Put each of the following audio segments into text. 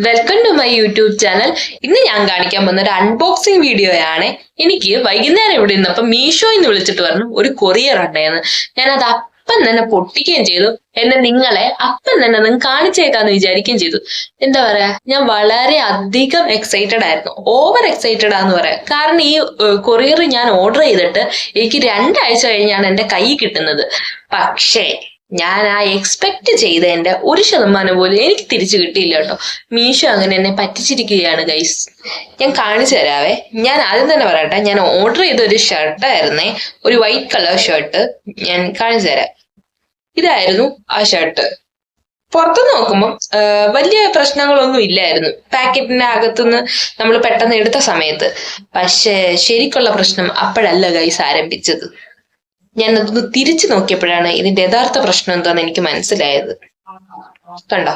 Welcome to my YouTube channel. ഇന്ന് ഞാൻ കാണിക്കാൻ പോകുന്ന ഒരു അൺബോക്സിംഗ് വീഡിയോയാണ്. എനിക്ക് വൈകുന്നേരം ഇവിടെ നിന്നപ്പോ മീഷോയിൽ നിന്ന് വിളിച്ചിട്ട് പറഞ്ഞു ഒരു കൊറിയർ ഉണ്ടായിരുന്നു. ഞാനത് അപ്പം തന്നെ പൊട്ടിക്കുകയും ചെയ്തു. എന്നെ നിങ്ങളെ അപ്പം തന്നെ നിങ്ങൾ കാണിച്ചേക്കാന്ന് വിചാരിക്കുകയും ചെയ്തു. എന്താ പറയാ, ഞാൻ വളരെ അധികം എക്സൈറ്റഡ് ആയിരുന്നു. ഓവർ എക്സൈറ്റഡ് ആന്ന് പറയാം. കാരണം ഈ കൊറിയർ ഞാൻ ഓർഡർ ചെയ്തിട്ട് എനിക്ക് 2 ആഴ്ച കഴിഞ്ഞാണ് എന്റെ കൈ കിട്ടുന്നത്. പക്ഷേ ഞാൻ ആ എക്സ്പെക്ട് ചെയ്തതിന്റെ 1% പോലും എനിക്ക് തിരിച്ചു കിട്ടിയില്ല കേട്ടോ. മീഷോ അങ്ങനെ എന്നെ പറ്റിച്ചിരിക്കുകയാണ് ഗൈസ്. ഞാൻ കാണിച്ചു തരാവേ. ഞാൻ ആദ്യം തന്നെ പറയട്ടെ, ഞാൻ ഓർഡർ ചെയ്ത ഒരു ഷർട്ടായിരുന്നേ, ഒരു വൈറ്റ് കളർ ഷർട്ട്. ഞാൻ കാണിച്ചു തരാം. ഇതായിരുന്നു ആ ഷർട്ട്. പുറത്ത് നോക്കുമ്പോൾ വലിയ പ്രശ്നങ്ങളൊന്നും ഇല്ലായിരുന്നു പാക്കറ്റിന്റെ അകത്തുനിന്ന് നമ്മൾ പെട്ടെന്ന് എടുത്ത സമയത്ത്. പക്ഷേ ശരിക്കുള്ള പ്രശ്നം അപ്പോഴല്ല ഗൈസ് ആരംഭിച്ചത്. ഞാൻ അതൊന്ന് തിരിച്ചു നോക്കിയപ്പോഴാണ് ഇതിന്റെ യഥാർത്ഥ പ്രശ്നം എന്താന്ന് എനിക്ക് മനസ്സിലായത്. കണ്ടോ,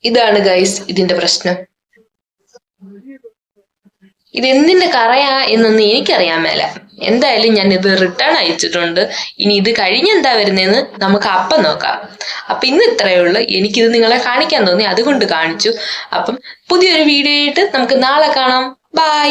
ഇതാണ് ഗൈസ് ഇതിന്റെ പ്രശ്നം. ഇതെന്തിന്റെ കറയാ എന്നൊന്നും എനിക്കറിയാൻ മേല. എന്തായാലും ഞാൻ ഇത് റിട്ടേൺ അയച്ചിട്ടുണ്ട്. ഇനി ഇത് കഴിഞ്ഞെന്താ വരുന്നതെന്ന് നമുക്ക് അപ്പം നോക്കാം. അപ്പൊ ഇന്ന് ഇത്രയേ ഉള്ളൂ. എനിക്കിത് നിങ്ങളെ കാണിക്കാൻ തോന്നി, അതുകൊണ്ട് കാണിച്ചു. അപ്പം പുതിയൊരു വീഡിയോ ആയിട്ട് നമുക്ക് നാളെ കാണാം. ബൈ.